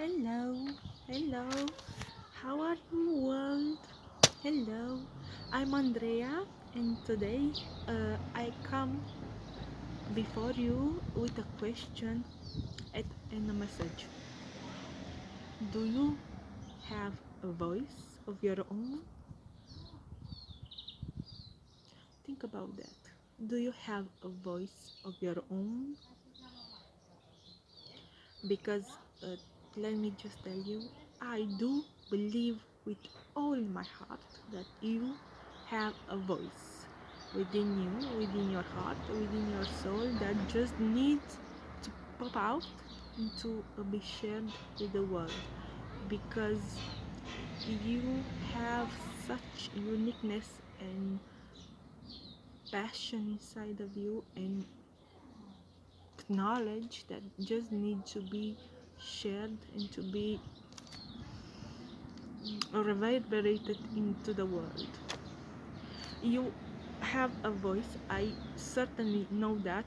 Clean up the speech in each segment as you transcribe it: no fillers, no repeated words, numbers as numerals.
Hello, hello, how are you, world? Hello, I'm Andrea, and today I come before you with a question and a message. Do you have a voice of your own? Think about that. Do you have a voice of your own? Because uh, let me just tell you, I do believe with all my heart that you have a voice within you, within your heart, within your soul that just needs to pop out and to be shared with the world, because you have such uniqueness and passion inside of you and knowledge that just need to be shared and to be reverberated into the world. You have a voice, I certainly know that,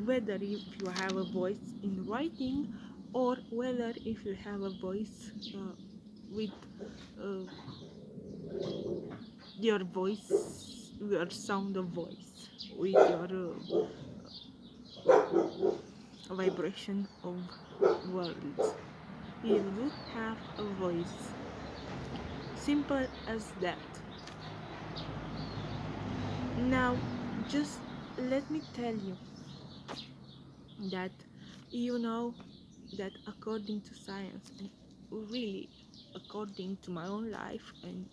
whether if you have a voice in writing or whether if you have a voice with uh, your voice, your sound of voice, with your vibration of words. You do have a voice. Simple as that. Now, just let me tell you that you know that according to science, and really according to my own life, and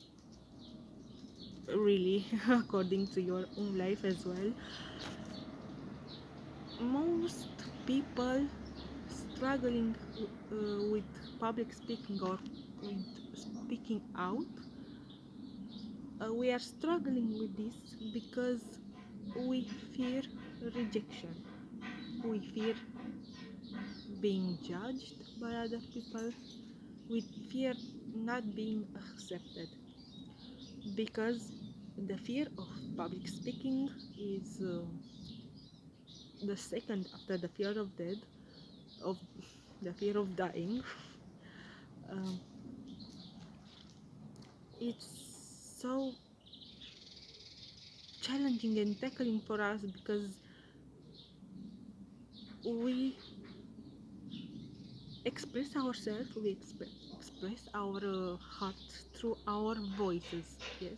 really according to your own life as well, most people struggling with public speaking or with speaking out, we are struggling with this because we fear rejection. We fear being judged by other people. We fear not being accepted, because the fear of public speaking is the second after the fear of death, of the fear of dying. um, it's so challenging and tackling for us because we express ourselves, we express our hearts through our voices. Yes,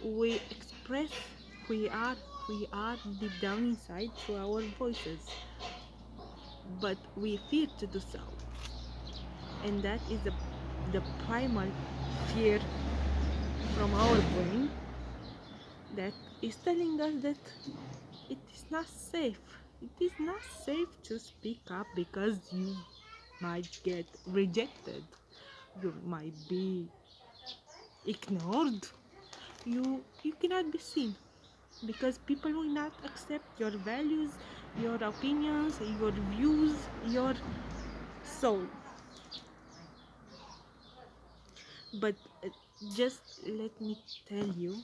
we express we are deep down inside through our voices, but we fear to do so, and that is the primal fear from our brain that is telling us that it is not safe. It is not safe to speak up because you might get rejected, you might be ignored, you cannot be seen because people will not accept your values, your opinions, your views, your soul. But just let me tell you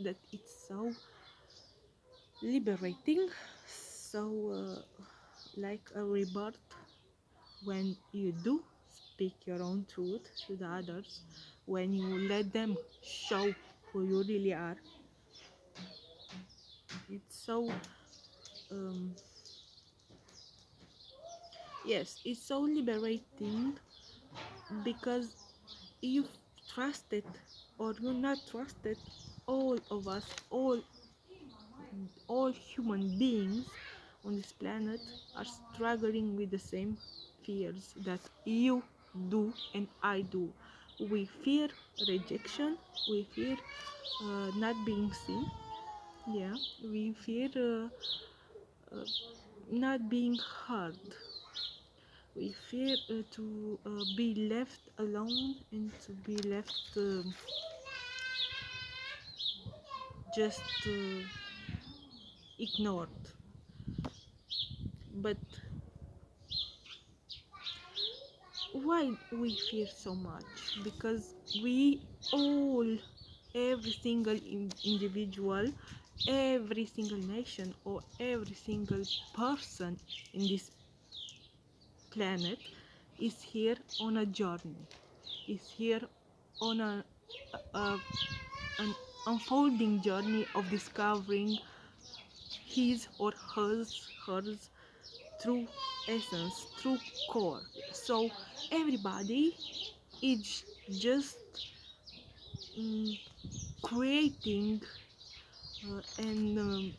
that it's so liberating, so like a rebirth when you do speak your own truth to the others, when you let them show who you really are. It's so um, yes, it's so liberating because you trusted or you not trusted, all of us, all human beings on this planet are struggling with the same fears that you do and I do. We fear rejection, we fear not being seen, yeah, we fear uh, not being heard, we fear to be left alone and to be left just ignored. But why we fear so much? Because we all, every single individual, every single nation, or every single person in this planet is here on a journey, is here on a an unfolding journey of discovering his or hers true essence, true core. So everybody is just mm, creating and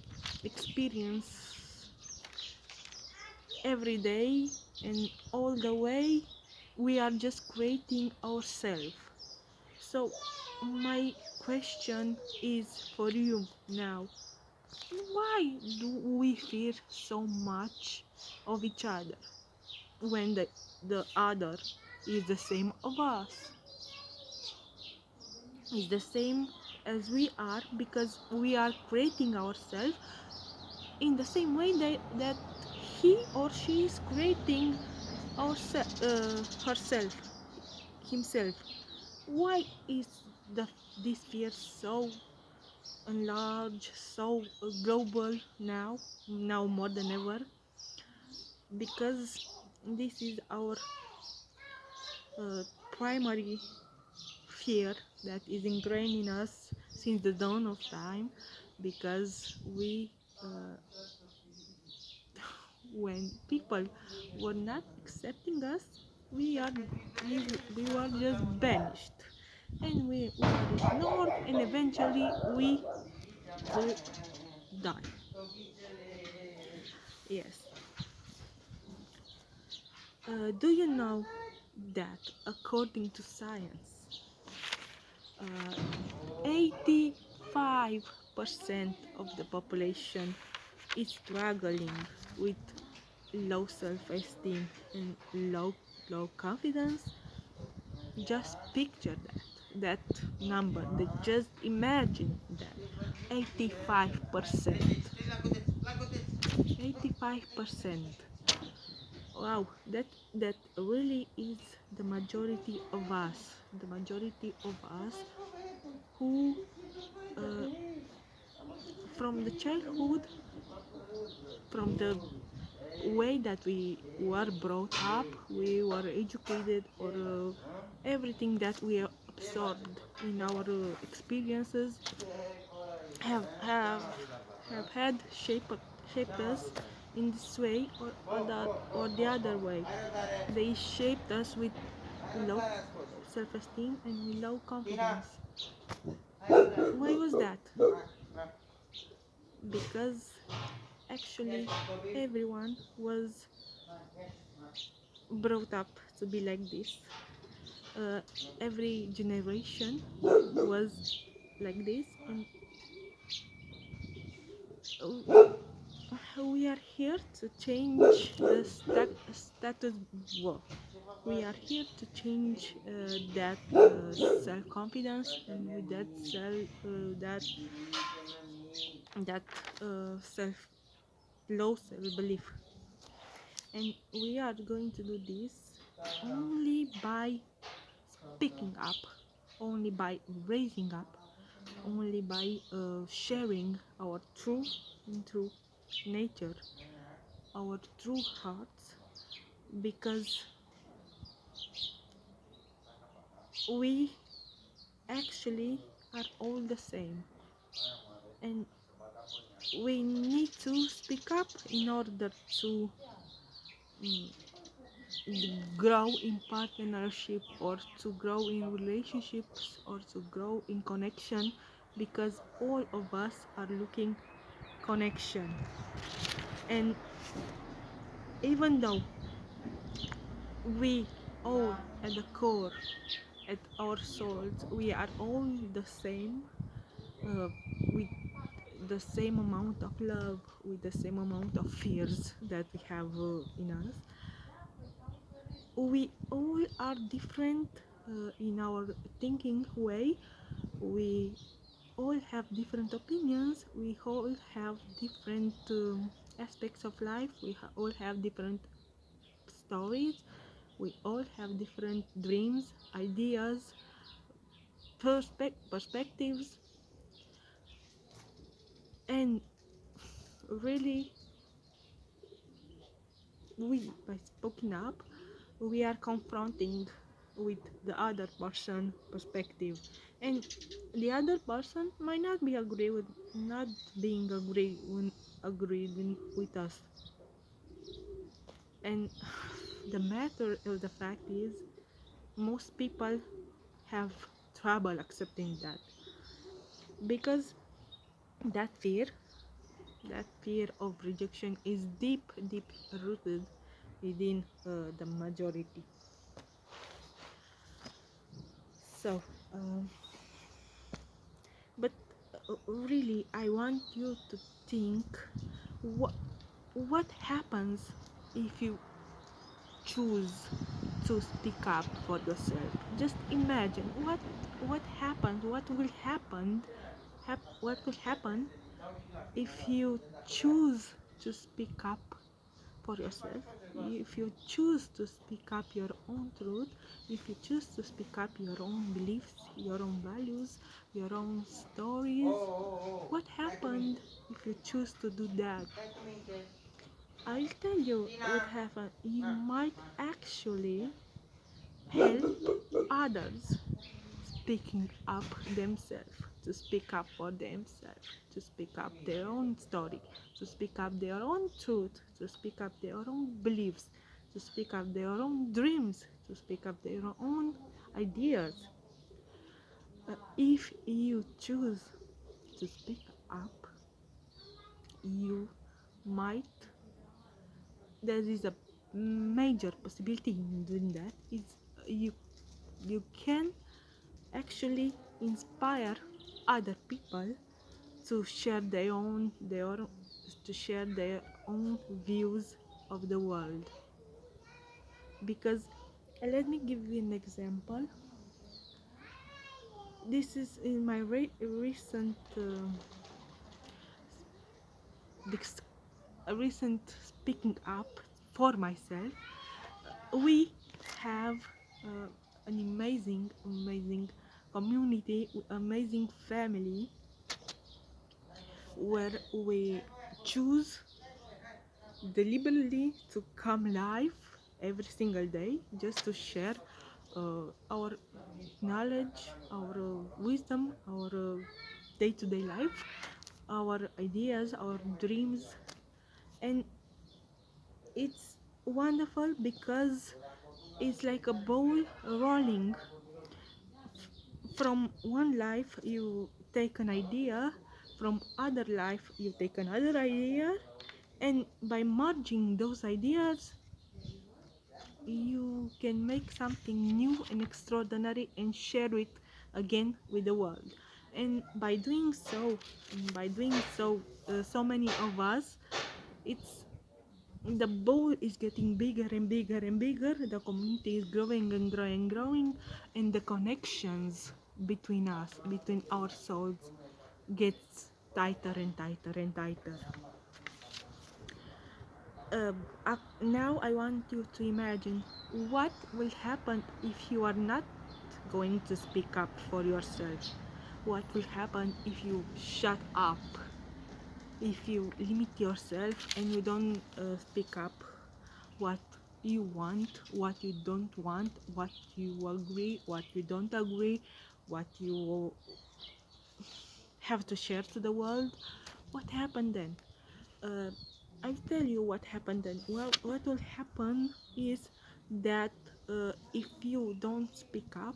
experience every day and all the way. We are just creating ourselves. So my question is for you now: why do we fear so much of each other when the other is the same of us, is the same as we are, because we are creating ourselves in the same way that he or she is creating herself, himself? Why is the this fear so enlarged, so global now more than ever? Because this is our primary fear that is ingrained in us since the dawn of time, because uh, when people were not accepting us, we are we were just banished, and we were ignored, and eventually we will die. Yes. Do you know that according to science, 85% of the population is struggling with low self-esteem and low confidence? Just picture that number. Just imagine that 85%. 85%. Wow, that really is the majority of us. The majority of us who, uh, from the childhood, from the way that we were brought up, we were educated, or everything that we absorbed in our experiences have had shaped us in this way, or the other way. They shaped us with low self-esteem and with low confidence. Why was that? Because actually everyone was brought up to be like this. uh, every generation was like this, and we are here to change the status quo. We are here to change that self-confidence, and with that that self low self-belief. And we are going to do this only by speaking up, only by raising up, only by sharing our true nature, our true hearts, because we actually are all the same, and we need to speak up in order to mm, grow in partnership, or to grow in relationships, or to grow in connection, because all of us are looking connection. And even though we all at the core, at our souls, we are all the same, uh, with the same amount of love, with the same amount of fears that we have in us. We all are different in our thinking way. We all have different opinions. We all have different aspects of life. We all have different stories. We all have different dreams, ideas, perspectives, and really, we by speaking up, we are confronting with the other person perspective, and the other person might not be agree with not being agreed with us. And the matter of the fact is, most people have trouble accepting that, because that fear that fear of rejection is deep rooted within the majority. So but really, I want you to think, what happens if you choose to speak up for yourself. Just imagine what happens, what will happen if you choose to speak up for yourself, if you choose to speak up your own truth, if you choose to speak up your own beliefs, your own values, your own stories. What happened if you choose to do that? I'll tell you what happened. You might actually help others speaking up themselves, to speak up for themselves, to speak up their own story, to speak up their own truth, to speak up their own beliefs, to speak up their own dreams, to speak up their own ideas. If you choose to speak up, you might, there is a major possibility in doing that, is you can actually inspire other people to share their own views of the world. Because let me give you an example. This is in my recent recent speaking up for myself. We have uh, an amazing community, amazing family, where we choose deliberately to come live every single day, just to share our knowledge, our wisdom, our day-to-day life, our ideas, our dreams. And it's wonderful because it's like a ball rolling. From one life you take an idea, from other life you take another idea, and by merging those ideas you can make something new and extraordinary and share it again with the world. And by doing so, so many of us, it's the ball is getting bigger and bigger and bigger, the community is growing and growing and growing, and the connections between us, between our souls, gets tighter and tighter and tighter. Now I want you to imagine what will happen if you are not going to speak up for yourself. What will happen if you shut up, if you limit yourself and you don't speak up what you want, what you don't want, what you agree, what you don't agree, what you have to share to the world? What happened then? uh, I'll tell you what happened then. Well, what will happen is that if you don't speak up,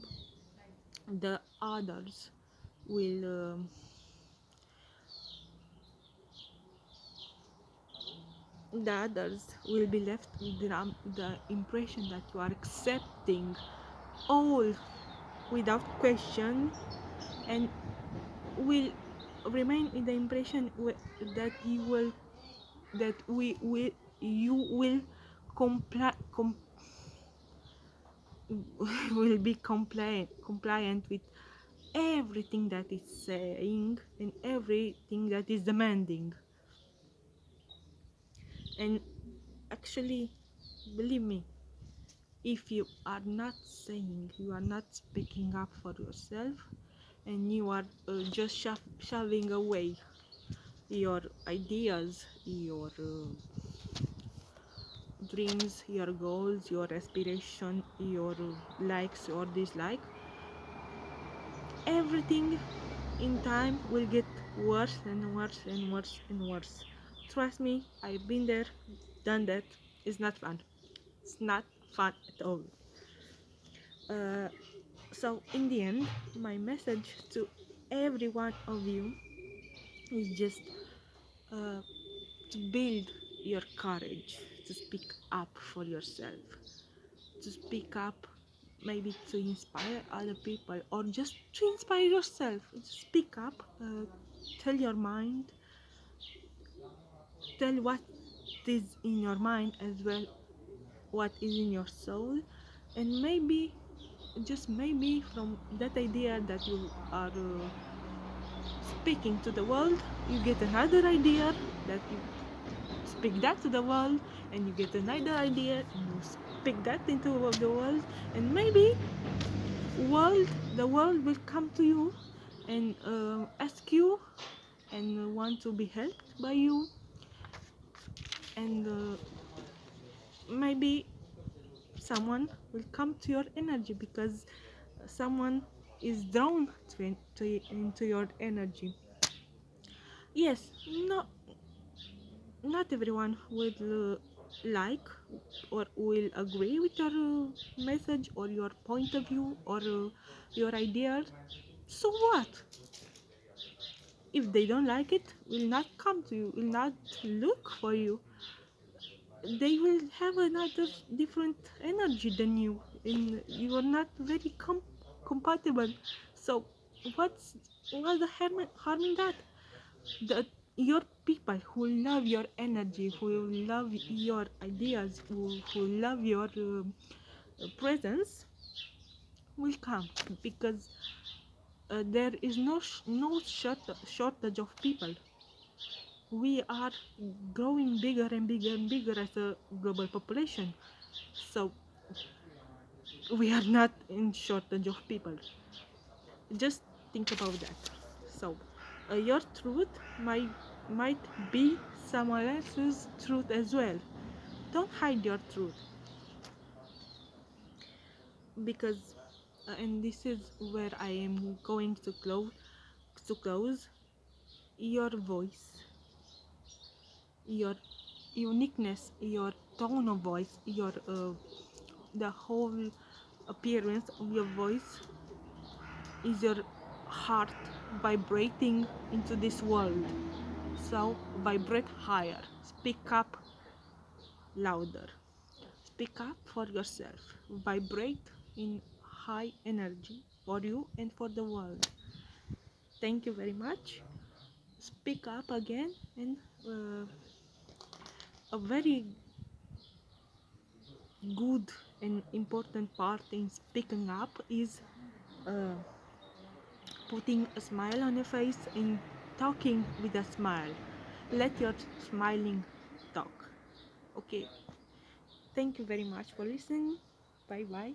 the others will be left with the impression that you are accepting all without question, and will remain in the impression that you will comply will be compliant with everything that is saying and everything that is demanding. And actually, believe me, if you are not saying, you are not speaking up for yourself, and you are just shoving away your ideas, your dreams, your goals, your aspiration, your likes or dislike, everything in time will get worse and worse and worse and worse. Trust me, I've been there, done that. It's not fun. It's not fun at all. Uh, so, in the end, my message to every one of you is just uh, to build your courage to speak up for yourself, to speak up, maybe to inspire other people or just to inspire yourself. Speak up, tell your mind, tell what is in your mind as well, what is in your soul, and maybe, just maybe, from that idea that you are speaking to the world, you get another idea that you speak that to the world, and you get another idea and you speak that into the world, and maybe the world will come to you and ask you and want to be helped by you, and maybe someone will come to your energy because someone is drawn into your energy. Yes, no, not everyone will like or will agree with your message or your point of view or your ideas. So what? If they don't like it, will not come to you, will not look for you. They will have another different energy than you, and you are not very compatible. So what's the harm in that? That your people who love your energy, who love your ideas, who love your presence will come, because there is no shortage of people. We are growing bigger and bigger and bigger as a global population, so we are not in shortage of people. Just think about that. So your truth might be someone else's truth as well. Don't hide your truth, because and this is where I am going to close. Your voice, your uniqueness, your tone of voice, your the whole appearance of your voice is your heart vibrating into this world. So vibrate higher, speak up louder, speak up for yourself, vibrate in high energy for you and for the world. Thank you very much. Speak up again, and a very good and important part in speaking up is uh, putting a smile on your face and talking with a smile. Let your smiling talk. Okay. Thank you very much for listening. Bye bye.